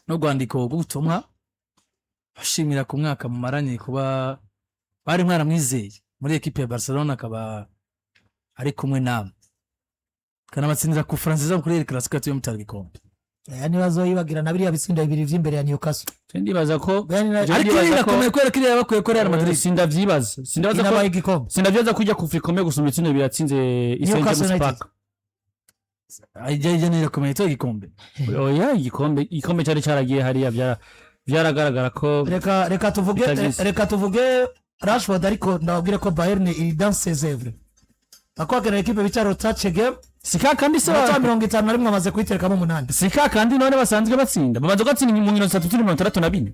no gwandiko gutumwa bashimira ku mwaka mumaranye kuba bari mwaramwizeye muri equipe ya Barcelona akaba ari kumwe namwe kana batsindira ku Francis kuri El Clasico yo mutari gikombe yani bazoyibagira na biriya bitsinda bibiri vy'imbere ya Newcastle ndibaza ko ariko irakomeye kwera kiri yabakuye ko Real Madrid sindavyibaza ko sindavyibaza kujya ku Frikomeye gusumba itsinda biratsinze Saint-James Park ajya nira komeye to gikombe oya igikombe cyari cyaragiye hariya byaragaragara ko reka tuvuge Rashford ariko ndabwira ko Bayern iri dans ses œuvres akwagera equipe bitaro touch game sika kandi so 51 amaze kwiterekamo 8 sika kandi none basanzwe batsinda bamaze gatsinda mu nkino 334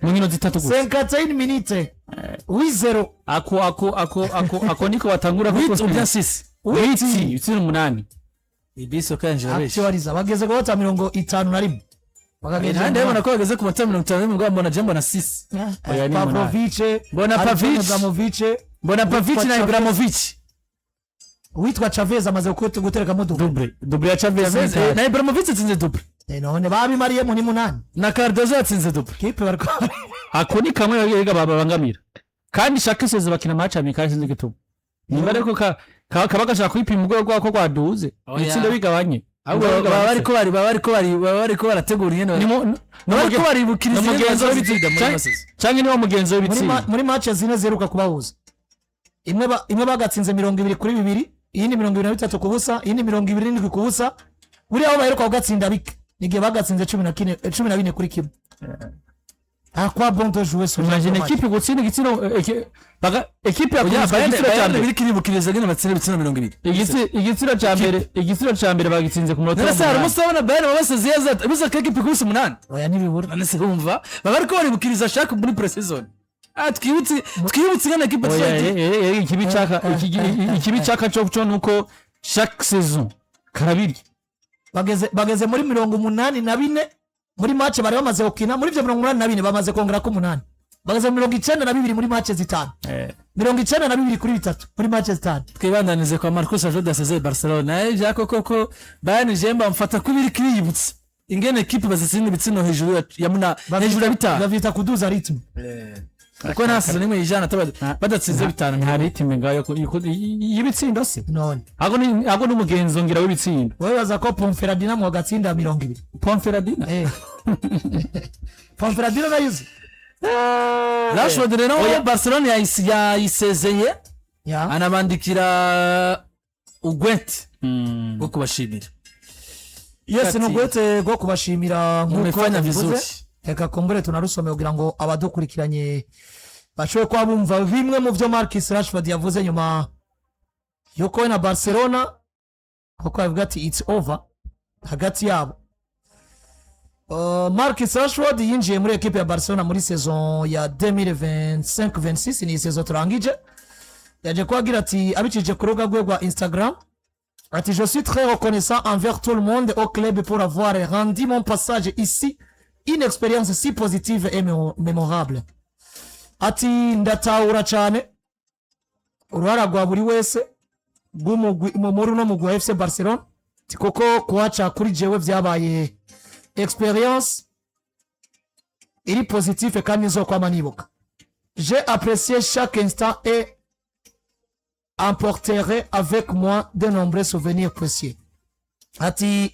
mu nkino 3 gusa 51 minutes 8-0 ako niko batangura ko bien 6 8 ibiso kanje babeshi actualiza bageze ko 51 bakagenda hande bona ko bageze ku 51 ngo mbona jembo na 6 Pavlovic bona Pavic na Ibrahimovic witwa Chavez amaze guterekamo double ya Chavez na Ibrahimovic atsinze double none babi mariye muri 8 na Cardozo atsinze double kipe bariko akoni kamwe bagega babangamira kandi shaka seze bakina match amikali sinzi gituba nimba reko kabagashaka kwipima ubwo rwako rwaduze itsinda bigabanye bariko barategura no bariko baribukiriza umugenzo w'ibitsinda muri masese cyangwa ni wo mugenzo w'ibitsinda muri match zine zeruka kubahuza imwe bagatsinze 20-2 iyindi 23 kubusa iyindi 27 kubusa buri aho baheruka kugatsinda bike nigiye bagatsinze 14 kuri kimwe quoi bon de jouer sur imagine équipe gutsinda igitsino équipe ya Bayern biri kiribukiriza gene batsina ibitsina 20 igitsino ca mbere bagitsinze ku munota nasa umusabana Bayern bose ziyeza biza equipe kubusa 8 oya nibibura nase umva bariko baribukiriza shaka muri pre-season twibutse ngana equipe ikibi caka cyo nuko chaque saison karabiri bageze muri 84 muri match bari bamaze gukina muri byo 84 bamaze kongera ko 8 bageze 92 muri match zitanu 92 kuri 3 muri match zitanu twibandanize kwa Marcos Ajoda seze Barcelona jako koko Bayern jemba mfata kubiri kiributse ingene equipe bazitsinda ibitsino hejuru ya muna hejuru ya bitanu bavita kuduza ritme uko nasize nimwe ijana badatsinze bitanu nta ritme ngayo yibitsindo se none ago n'umugenzo ngira w'ibitsindo wewe baza ko Ponferradina mu gatsinda 20 Ponferradina Ponferradina nayize Rashford rero Barcelona yayisezeye anabandikira ugwete bwo kubashimira yes n'ugwete bwo kubashimira nk'uko nabivuze reka kombure tunarusome kugira ngo abadukurikiranye bashobe kwa bumva bimwe mu byo Marcus Rashford yavuze nyuma yuko na Barcelona kuko avuga ati it's over hagati yabo Marcus Rashford yinjiye muri equipe ya Barcelona muri saison ya 2025-26 ni saison turangije yaje kwagira ati abicije ku rubuga rwe rwa Instagram ati je suis très reconnaissant envers tout le monde au club pour avoir rendu mon passage ici une expérience si positive et mémorable ati ndatahura cyane uruhara rwa buri wese muri no mugwi wa FC Barcelona koko kuhaca kuri jewe byabaye expérience iri positive kandi nzo kwama nibuka j'ai apprécié chaque instant et emporterai avec moi de nombreux souvenirs précieux ati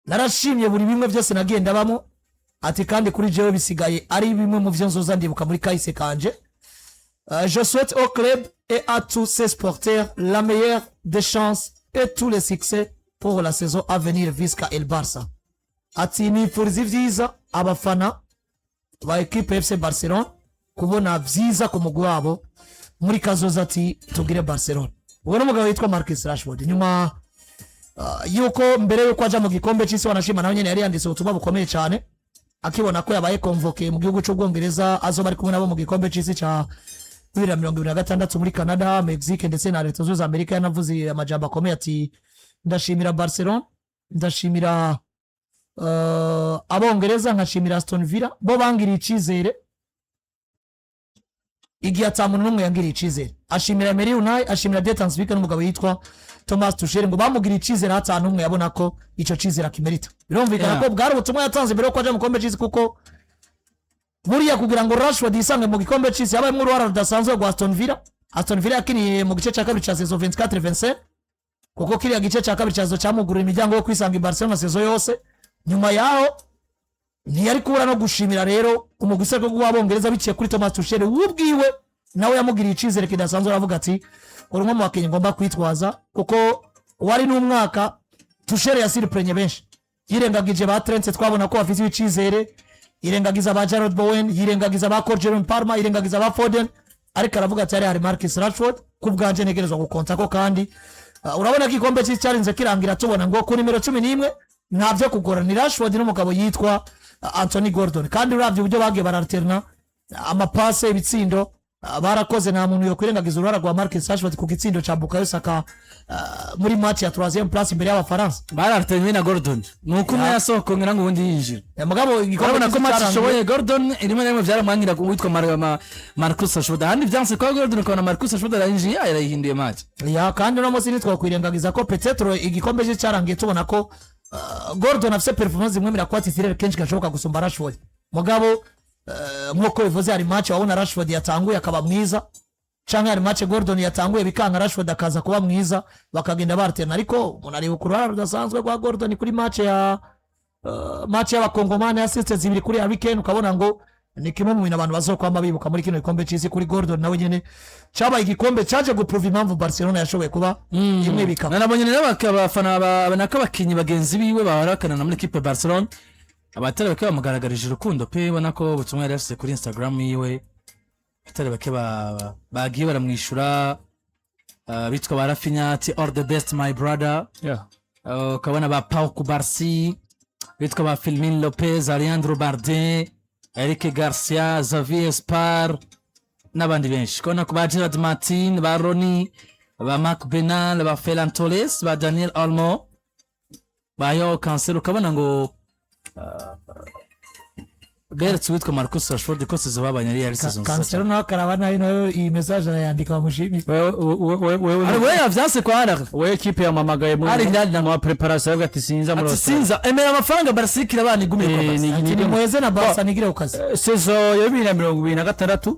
narashimye buri bimwe byose nagenda bamo ati kandi kuri jewe bisigaye ari bimwe mu byo nzoza ndibuka muri kahise kanje je souhaite au club et à tous ses supporters la meilleure des chances et tous les succès pour la saison à venir jusqu'à El Barça ati nifuriza ivyiza abafana ba equipe FC Barcelona kubona vyiza ku mugwi wabo muri kazoza ati tugire Barcelona ubwo n'umugabo witwa Marcus Rashford nyuma yuko mbere yuko aja mu gikombe cy'isi wanashima nawe nyene yari yanditse ubutumwa bukomeye cyane akibona ko yabaye convoqué mu gihugu cy'Ubwongereza azoba ari kumwe nabo mu gikombe cy'isi ca 2026 muri Canada, Mexique ndetse na Leta Zunze Amerika. Yanavuze amajambo akomeye ati ndashimira Barcelona, ndashimira Abongereza, nkashimira Aston Villa bo bangiriye icizere igihe atamuntu numwe yangiriye icizere. ashimira Emery Unai ashimira Detanzvik n'umugabo yitwa Thomas Tuchel ngo bamugira icizere hatanu umwe yabona ko ico cizere akimerita birumvikana ko bwari ubutumwa yatanze mbere ko aje mu gikombe c'isi kuko buriya kugira ngo Rashford yisange mu gikombe c'isi yabaye mu ruhara rudasanzwe rwa Aston Villa yakiniye mu gice cya kabiri cya saison 24-25 kuko kiriya gice cya kabiri cyazo cyamugurira imiryango yo kwisanga i Barcelona saison yose nyuma yaho ntiyari kubura no gushimira rero umugwi rwo w'abongereza biciye kuri Thomas Tuchel ubwiwe nawe yamugiriye icizere kidasanzwe aravuga ati urumwe mu bakenye ngomba kwitwaza kuko wari n'umwaka Tuchel yasiriprenye benshi yirengagije ba Trent twabona ko bafite icizere yirengagiza ba Jarrod Bowen yirengagiza ba Jerome Palmer yirengagiza ba Foden ariko aravuga ati hari Marcus Rashford kubwanje negerezwa gukonta ko kandi urabona ko igikombe cyarinze kirangira tubona ngo ku nimero 11 ntavyo kugorana ni Rashford n'umugabo yitwa Anthony Gordon kandi uravye uburyo bagiye baralterna amapase ibitsindo barakoze nta muntu yo kwirengagiza uruhara rwa Marcus Rashford ku gitsindo ca Bukayo Saka muri match ya 3e place imbere y'abafaransa baralterna na Gordon nuko umwe yasohoka ngira ngo ubundi yinjira mugabo igikombe ko match ishoboye Gordon irimo nayo byaramwangira witwa Marcus Rashford handi byanse ko Gordon ko na Marcus Rashford arayinjiye yarahinduye match ya kandi no musi nitwa kwirengagiza ko Petro igikombe cyarangiye tubona ko Gordon afise performance imwe kwati tirere kenshi gashoboka gusumba Rashford mugabo nkuko bivuze hari match wabona Rashford yatanguye akaba mwiza canke hari match Gordon yatanguye bikanga Rashford akaza kuba mwiza bakagenda bartena ariko munareba kurara rudasanzwe kwa Gordon kuri match y'abakongomani assist zibiri kuri ya weekend ukabona ngo ni kimwe mu bintu abantu bazokwama bibuka muri kino gikombe cy'isi kuri Gordon nawe nyene cyabaye igikombe cyaje guprove impamvu Barcelona yashoboye kuba imwe bika nabonye rero abafana abanaka bakinyi bagenzi biwe baharakana na muri equipe Barcelona abatari bake bamugaragarije urukundo pe bona ko ubutumwa yari yashyize kuri Instagram yiwe abatari bake bagiye baramwishura bitwa ba Rafinha ati all the best my brother ukabona ba Pau Kubarsi bitwa ba Filmin Lopez Alejandro Bardem Eric Garcia Xavier Spar n'abandi benshi kona ku ba Gerard Martin ba Ronnie ba Marc Benal ba Ferran Torres ba Daniel Olmo ba Yo Cancelo ukabona ngo Gertz witwa Marcus Rashford ko sezo babanye ari season Cancelo no karabana ino iyi message yandika mushimi wewe yavyanse kwa ara we equipe yamamagaye mu preparation ati sinza muri sinza emera amafaranga Barcelona abana igumye kwa ni mweze na Barca nigire ukazi sezo ya 2026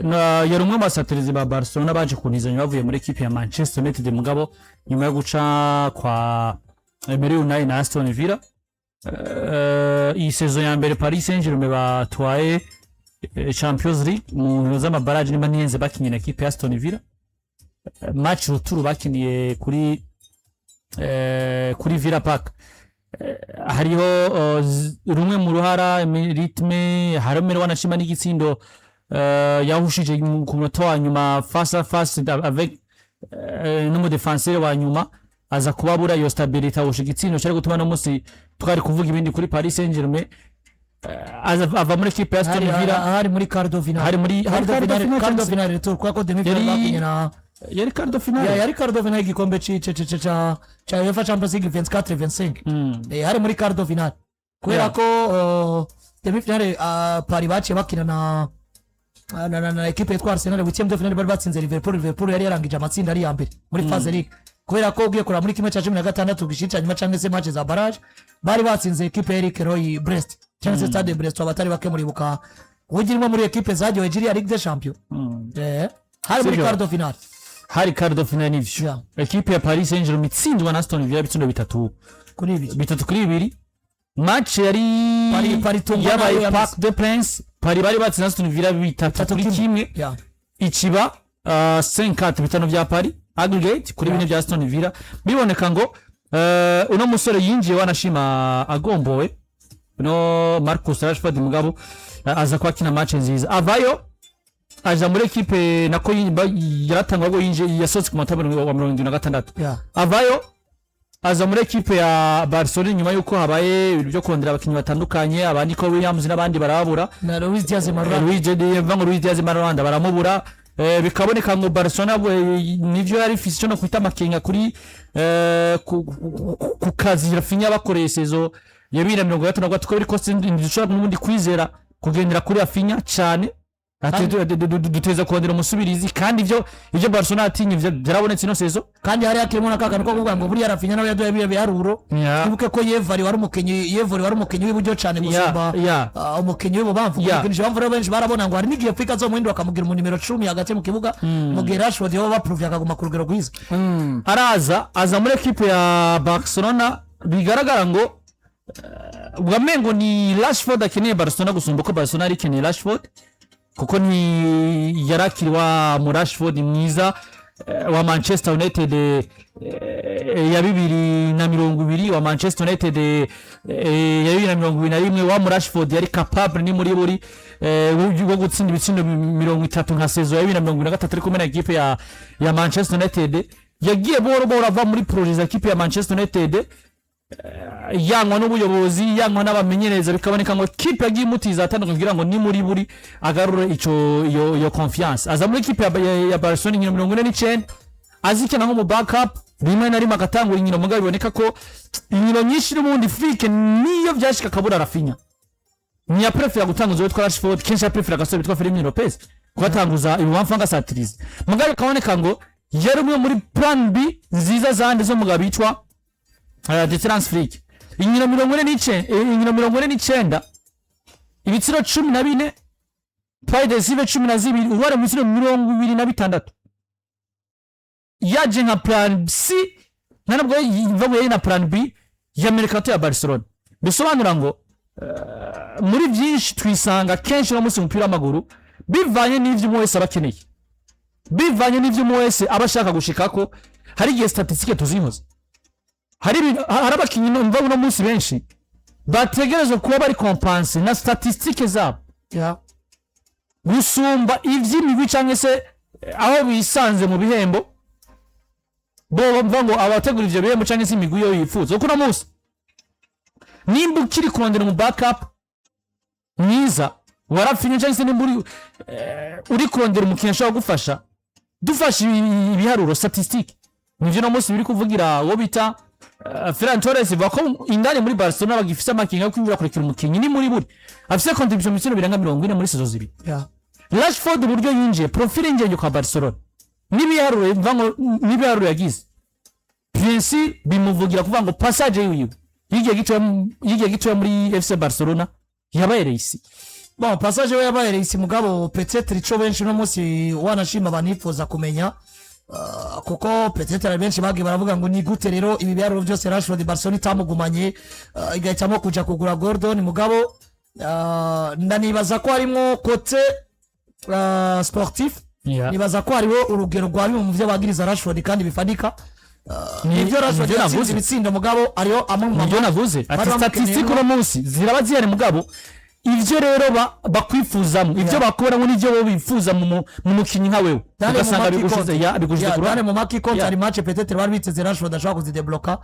na yarumwe masatirizi ba Barcelona baje kunizanya bavuye muri equipe ya Manchester United mugabo nyuma yo guca kwa Emery Unai na Aston Villa iyi saison ya mbere Paris Saint-Germain batwaye Champions League mu z'amabaraje nimba niyenze bakinye na equipe ya Aston Villa match retour bakiniye kuri Villa Park hariho rumwe mu ruhara ritme haromero wanashima n'igitsindo yahushije ku munota wa nyuma face à face avec n'umu défenseur wa nyuma aza kubabura yo stability awusha igitsino cyari gutuma no musi twari kuvuga ibindi kuri Paris Saint-Germain ava muri equipe ya Aston Villa hari muri quart de finale hari muri quart de finale retour kwa ko demi finale bakinyana yari quart de finale yari quart de finale igikombe cha UEFA Champions League 24-25 hari muri quart de finale kubera ko demi finale Paris baciye bakina na equipe yitwa Arsenal w'icyem de finale bari batsinze Liverpool yari yarangije amatsinda ari ya mbere muri phase league kubera ko ugiye kura muri kimwe cya 16 gishitsa nyuma cyangwa se match za barrage bari batsinze equipe ya Eric Roy Brest cyangwa se Stade Brest abatari bake muri buka ugirimo muri equipe zagiye Nigeria Ligue des Champions hari muri quart de finale hari quart de finale n'ivyo equipe ya Paris Saint-Germain itsindwa na Aston Villa bitsindo bitatu kuri 2 match yari yabaye Parc des Princes Paris bari batsinze Aston Villa bitatu kuri kimwe ikiba 50 bitano bya Paris aggregate kuri bine bya Aston Villa biboneka ngo uno musore yinjiye wanashima agombowe no Marcus Rashford mugabo aza kwakina match nziza avayo aja muri equipe nako yaratangwa go yinjiye yasotse ku mataba wa 76 avayo aza muri equipe ya Barcelona nyuma yuko habaye ibintu byo kondera abakinyi batandukanye abandi ko Williams n'abandi barabura na Luis Diaz Maranda baramubura bikaboneka ngo Barcelona nivyo yari fisi no kwita makenga kuri ku kazi Rafinha bakoreye sezo ya 2023 ko biri ko ndishobora n'ubundi kwizera kugendera kuri Rafinha cyane ati duteza kongera umusubirizi kandi ivyo Barcelona atinye byarabonetse no sezo kandi hari akirimo nakakana ko kuvuga ngo buriya Rafinha nawe yaduye biharuro ibuke ko Yevori wari umukinyi w'iburyo cyane gusumba umukinyi w'ububamvu kuko bamvu rero benshi barabona ngo hari nigiye kwika zo muhindo akamugira mu numero 10 hagati mu kibuga mu gihe Rashford yo baprove akaguma ku rugero rwiza aza muri equipe ya Barcelona bigaragara ngo ubwamengo ni Rashford akeneye Barcelona gusumba ko Barcelona ari keneye Rashford kuko ni yarakirwa mu Rashford mwiza wa Manchester United ya 2020 wa Manchester United ya 2021 wa mu Rashford yari capable ni muri buri wo gutsinda ibitsindo 30 nka sezo ya 2023 kumwe na equipe ya Manchester United yagiye boro ava muri projet za equipe ya Manchester United yangwa n'ubuyobozi yangwa n'abamenyereza bikaboneka ngo kipe yagiye mutiza atandukanye kugira ngo ni muri buri agarure iyo confiance aza muri kipe ya Barcelona 49 azikena nko mu backup rimwe na rimwe agatangura inkino mugabo biboneka ko inkino nyinshi n'ubundi Flick niyo byashika kabura Rafinha ni ya prefer gutanguza witwa Rashford kenshi ya prefer gasore bitwa Fermin Lopez kubatanguza ibamfanga satirize mugabo kaboneka ngo yari umwe muri plan B nziza zande zo mugabo bitwa the transfer inkino 49 ibitsiro 14 Paidesive 12 uware mu bitsiro 26 yaje nka plan C ntabwo yari na plan B ya mercato ya Barcelona bisobanura ngo muri byinshi twisanga kenshi no munsi umupira w'amaguru bivanye n'ivyo mwese abakeneye bivanye n'ivyo mwese abashaka gushikako hari igihe statistique tuzihoza hari abakinyi numva uno munsi benshi bategereje kuba bari compense na statistique zabo gusumba ivy'imigwi canke se aho bisanze mu bihembo bo bamva ngo abategura ivyo bihembo canke se imigwi yo yifuza uko no munsi nimba ukiri kurondera mu backup mwiza warafinye canke se nimba uri kurondera umukinnyi ashobora gufasha dufasha ibiharuro statistique nivyo no munsi biri kuvugira wo bita Ferran Torres bako indani muri Barcelona bagifise amakinga yo kwinjira kurekera umukinyi ni muri buri afise contribution mu kintu biranga 40 muri sezo zibiri Rashford uburyo yinjiye profile ngenyo kwa Barcelona nibiharuro mvango nibiharuro yagize Prince bimuvugira kuvuga ngo passage yiwe yigiye gitoya muri FC Barcelona yabaye reisi bon passage we yabaye reisi mugabo peut-être ico benshi no munsi wanashima banifuza kumenya kuko peut-être benshi bagiye baravuga ngo ni gute rero ibi byaro byose Rashford Barcelona itamugumanye igahitamo kuja kugura Gordon mugabo ndanibaza ko harimo kote sportif nibaza ko hariho urugero rwa bimwe mu byo bagiriza Rashford kandi bifadika nibyo Rashford yavuze ibitsinda mugabo ariyo amwe mu navuze ati statistique no munsi ziraba ziyane mugabo ivyo rero bakwifuzamo ivyo bakora ngo nivyo bo bifuza mu mukinyi nka wewe ugasanga bigushize kurane mu maki kontra ari match peut-être bari biteze Rashford ashaka kuzidebloka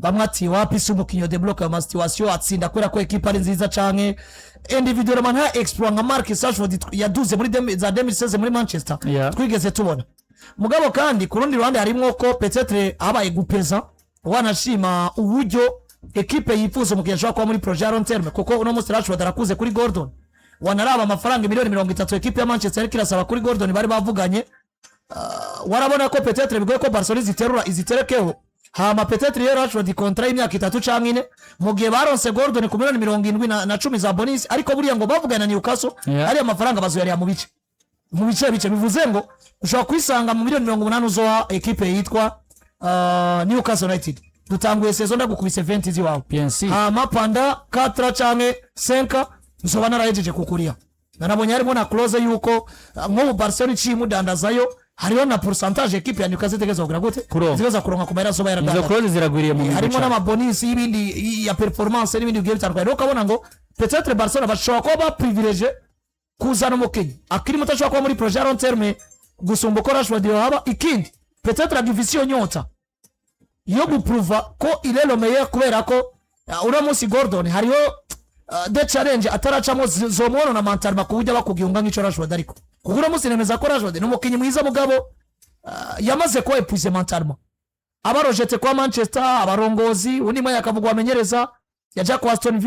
bamwe ati wapise umukinyi debloka ma situation atsinda kwera ko equipe ari nziza canke individuellement nta exploit nka Marcus Rashford yaduze muri za 2016 muri Manchester twigeze tubona mugabo kandi ku rundi ruhande harimo ko peut-être abaye gupeza wanashima uburyo equipe yifuza umukinnyi ashobora kuba muri projet long terme kuko uno munsi Rashford arakuze kuri Gordon wanaraba amafaranga miliyoni 30 equipe ya Manchester kirasaba kuri Gordon bari bavuganye warabona ko peut-être bigoye ko Barcelona iziterekeho hama peut-être rero Rashford contrat y'imyaka 3 canke 4 mu gihe baronse Gordon ku miliyoni 70 za bonus ariko buriya ngo bavugana na Newcastle ari amafaranga bazoyariya mu bice bivuze ngo ushobora kwisanga mu miliyoni 80 uzoha equipe yitwa Newcastle United dutanguye saison ndagukubise 20 ziwawe hama panda 4 canke 5 usobana rayejeje kukuria nanabonye harimo na close yuko nko Barcelona cimudandazayo hariho na pourcentage equipe ya Newcastle tegeza kugira gute zigeza kuronka kumera so bayara izo close ziragwiriye mu harimo na mabonus y'ibindi ya performance n'ibindi bigiye bitandukanye rero kabona ngo peut-être Barcelona bashobora kuba privilege kuzana umukinyi akiri mutashobora kuba muri projet long terme gusumba ko Rashford haba ikindi peut-être la division nyota yo gupruva ko il est le meilleur kubera ko uramusi Gordon hariho the challenge ataracamo zomwono na mental kuburyo bakugiyunga nk'ico Rashford ariko kugura musi nemeza ko Rashford n'umukinyi mwiza mugabo yamaze ko epuise mentalement abarojete kwa Manchester abarongozi unimwe yakavugwa amenyereza yaja kwa Aston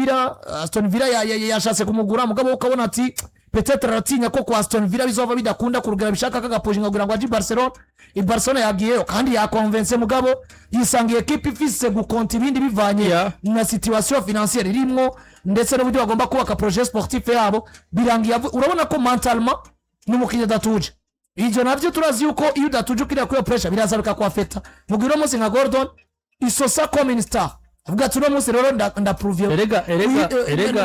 Villa yashatse kumugura mugabo ukabona ati peut-être aratinya ko kwa Aston Villa bizova bidakunda kurugera bishaka kagapojinga kugira ngo aje Barcelona Barcelona yagiyeyo kandi yakonvense mugabo yisangiye equipe ifise gukonta ibindi bivanye na situation financière irimo ndetse n'uburyo bagomba kubaka projet sportif yabo birangiye urabona ko mentalement n'umukinyi datuje ivyo navyo turazi yuko iyo datuje ukiriya kuri pressure biraza bikakwafeta mugiro munsi nka Gordon isosa comme star avuga tuno munsi rero ndaprove erega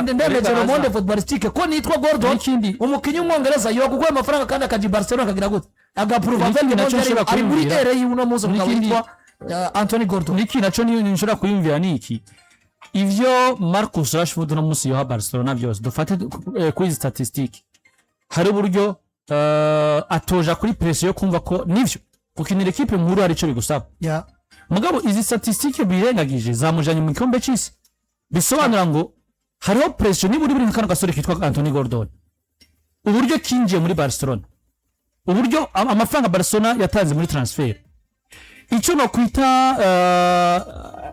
ndemeze le monde footballistique ko nitwa Gordon umukinyi w'umwongereza yo kugwa amafaranga kandi akaji Barcelona akagira gute agaprove avec le monde ari muri ere y'uno munsi ukawitwa Anthony Gordon niki naco niyo nshobora kuyumvira niki ivyo Marcus Rashford no munsi yo Barcelona byose dufate kuri statistique hari uburyo atoja kuri pressure yo kumva ko nivyo kukinira equipe nkuru hari ico bigusaba mugabo izi statistique birengagije zamujanye mu kikombe cy'isi bisobanura ngo hariho pressure niburi buri nkana gasore kitwa Anthony Gordon uburyo kinjiye muri Barcelona uburyo amafaranga Barcelona yatanze muri transfer icyo no kwita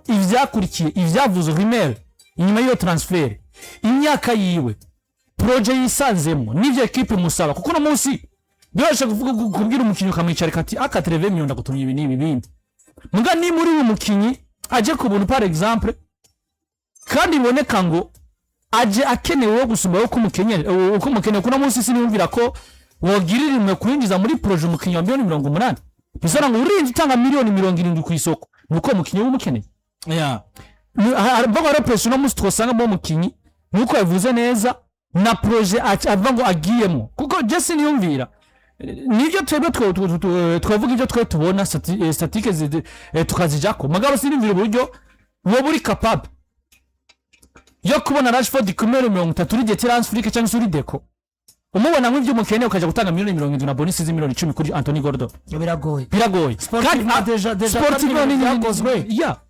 ivyakurikiye ivyavuze rumeur inyuma yo transfer imyaka yiwe projet yisanzemo nivyo equipe musaba kuko no munsi byoshe kuvuga kubwira umukinyi ukamwicara kati akatreve myonda gutumye ibi nibi bindi muga ni muri uyu mukinyi aje ku buntu par exemple kandi biboneka ngo aje akenewe gusumba uko umukenye kuna munsi sinumvira ko wogirira imwe kwinjiza muri projet umukinyi wa 180 bisora ngo urinzi utanga miliyoni 70 ku isoko nuko umukinyi w'umukeneye bago repression no munsi twosanga mu mukinyi nuko yavuze neza na projet avuga ngo agiyemo kuko Jesse niyumvira nivyo twebwe twavuga ivyo twe tubona statistiques tukazijako magabo sinimvira uburyo wo buri capable yo kubona Rashford kumero 30 uri transfer cyangwa suri deco umubona nk'ivyo mukene ukaja gutanga miliyoni 70 na bonus z'imiliyoni 10 kuri Anthony Gordon biragoye kandi deja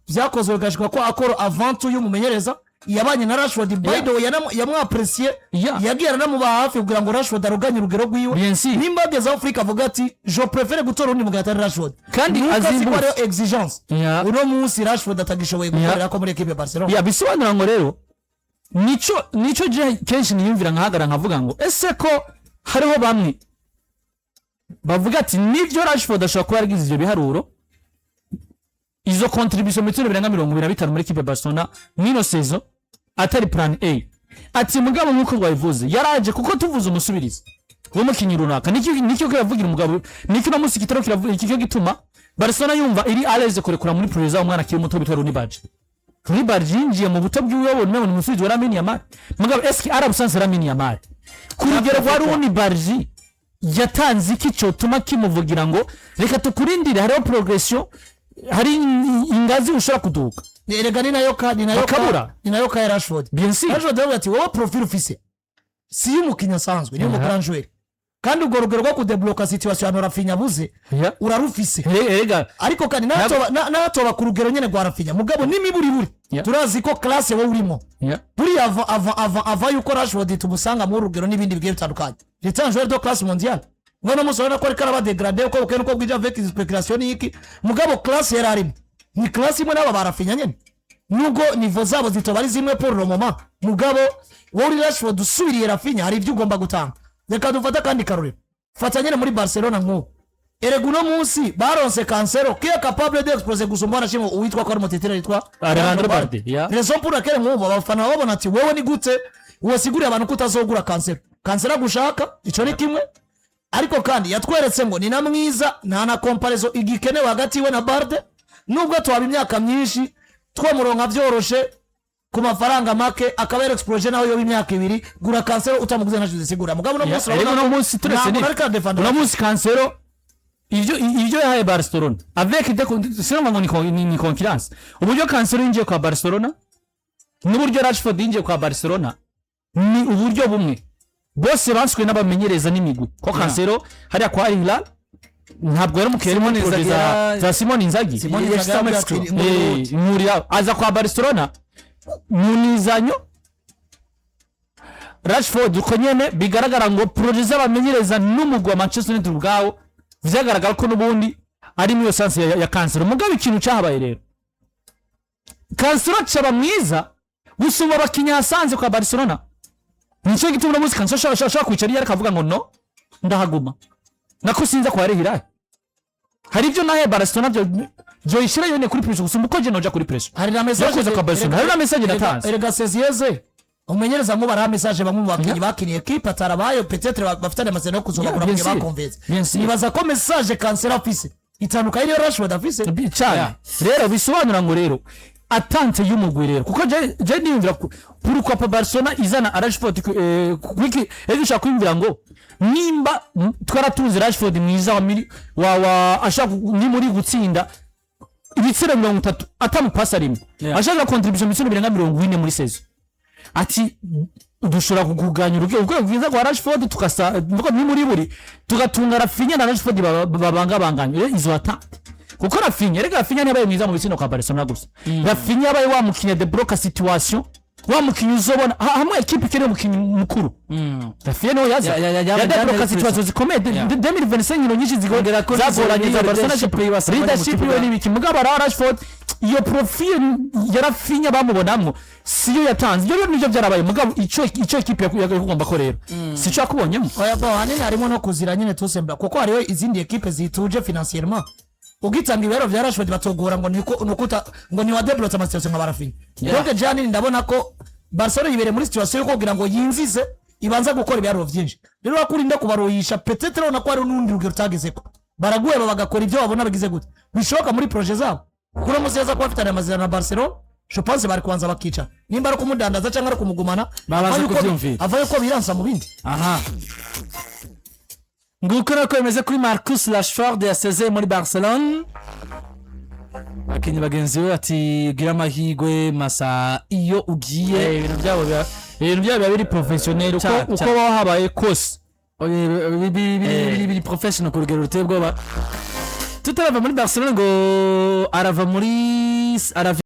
byakozwe gashika ko akoro avant y'umumenyereza yabanye na Rashford Bible yamwaprecier yagiye namuba hafi kugira ngo Rashford aruganye urugero rwiwe nimba ageze Afrika avuga ati je préfère gutora undi mugata Rashford kandi azimba rero exigence uno munsi Rashford atagishoboye gukorera ko muri equipe ya Barcelona bisobanura ngo rero nico je kenshi niyumvira nkahagara nkavuga ngo ese ko hariho bamwe bavuga ati nivyo Rashford ashobora kuba yaragize ivyo biharuro izo contribution metero 225 muri equipe ya Barcelona nino saison atari plan A ati mugabo nkuko rwayivuze yaraje kuko tuvuze umusubirizi wo mukinyi runaka nicyo ko yavugira umugabo niki no musi kitaro kiravuga iki gituma Barcelona yumva iri aleze kurekura muri preza umwana kiri muto bitwa Rooney Badge yinjiye mu buto bw'uwo none umusubizi wa Lamine Yamal mugabo eski arabusanze Lamine Yamal kurugero rwa Rooney Badge yatanze iki cyo tuma kimuvugira ngo reka tukurindire hariho progression hari ingazi ushobora kuduka erega ni nayo ka Rashford Rashford ati wowe profile ufise si y'umukinya asanzwe ni mu grand joueur kandi ubwo rugero rwo kudebloka situation ya Rafinha buze urarufise ariko kandi natoba ku rugero nyene rwa Rafinha mugabo nimiburi turazi ko classe wowe urimo buri ava yuko Rashford tumusanga mu rugero n'ibindi bigiye bitandukanye c'est un joueur de classe mondiale ngono musora ko rikara ba degrader ko bukene ko bwija avec speculation yiki mugabo classe yararimo ni classe imwe n'aba Rafinha nyene nugo nivo zabo zitobari zimwe pour le moment mugabo wowe Rashford usubiriye Rafinha hari ibyo ugomba gutanga reka dufata kandi karure fatanyene muri Barcelona nko erega uno munsi baronse Cancelo qui est capable d'exploser gusumba na shimo uitwa ko mutitira yitwa Alejandro Balde raison pour laquelle nko abafana babona ati wewe ni gute wosigurira abantu kutazogura Cancelo gushaka ico ni kimwe ariko kandi yatweretse ngo ni namwiza na comparison igikenewe hagati we na Balde nubwo twaba imyaka myinshi twamuronka byoroshe ku mafaranga make akabera explosion naho yo imyaka 2 gura Cancelo utamuguze na Sigura mugabo no munsi turese no munsi Cancelo ivyo yahaye Barcelona avec des conditions ni concurrence uburyo Cancelo inje kwa Barcelona n'uburyo Rashford inje kwa Barcelona ni uburyo bumwe bose banswe n'abamenyereza n'imigwi ko Cancelo hariya kwa Hilal ntabwo yari mukere za Simone Inzaghi aza kwa Barcelona munizanyo Rashford uko nyene bigaragara ngo projet z'abamenyereza n'umugwa Manchester United ubwawo vyagaragara ko nubundi ari miyo sanse ya Cancelo mugabo ikintu cyahabaye rero Cancelo cyaba mwiza gusumba abakinya asanze kwa Barcelona nicyo gituma uno munsi kanso ashaka kwicara yari akavuga ngo no ndahaguma nako sinza kwa Hilal hari ibyo nahe Barcelona byo ishira yone kuri pressure gusumba uko je noja kuri pressure hari na message kwa Barcelona hari na message natanze erega Sezieze umenyereza mu bara message bamwe mu bakinyi bakiniye equipe atarabayo peut-être bafitane amasezerano yo kuzobagura mu bakonveze nibaza ko message cancel office itanuka iyo Rashford afise cyane rero bisobanura ngo rero atante y'umugwi rero kuko je niyumvira pourquoi pas Barcelona izana Rashford kwiki ejo kwimvira ngo nimba twaratunze Rashford mwiza wa ashaka ni muri gutsinda ibitsere 30 atamupasa rimwe ashaka contribution bitso 240 muri season ati dushora kuganya urugero rwiza kwa Rashford tukasa ni muri buri tugatunga Rafinha na Rashford babanga banganye izo atante kuko Rafinha ntiyabaye mwiza mu bitsino kwa Barcelona gusa Rafinha yabaye wa mukinya de bloca situation wa mukinya uzobona hamwe equipe kere mukinya mukuru Rafinha no yaza ya de bloca situation zikomeye 2025 ngino nyinshi zigondera ko zagoranye za Barcelona leadership yo nibiki mugabo Rashford iyo profile ya Rafinha bamubonamwo siyo yatanze ibyo nivyo byarabaye mugabo ico equipe yakugomba ko rero sico yakubonyemo oya bo hanene harimo no kuzira nyine tusembra kuko hariyo izindi equipe zituje financièrement ugitanga ibero vya Rashford batogora ngo nukuta ngo ni wa deblote amasituation nka Rafinha donc jani ndabona ko Barcelona ibere muri situation yo kugira ngo yinzize ibanza gukora ibero vyinshi rero bakurinda kubaroyisha peut-être na ko ari nundi rugero tagezeko baraguye bagakora ibyo babona bagize gute bishoka muri projet zabo kuri museza ko bafitanye amazina na Barcelona je pense bari kwanza bakica nimba ari kumudandaza cyangwa ari kumugumana babaze kuvyumvira avaye ko biransa mu bindi aha nguko nako bimeze kuri Marcus Rashford yasezeye muri Barcelona akenye bagenzi we ati gira amahigwe masa iyo ugiye ibintu byabo biri professionnel uko wahabaye kose biri professional ku rugero ruteye ubwoba tutarava muri Barcelona ngo arava muri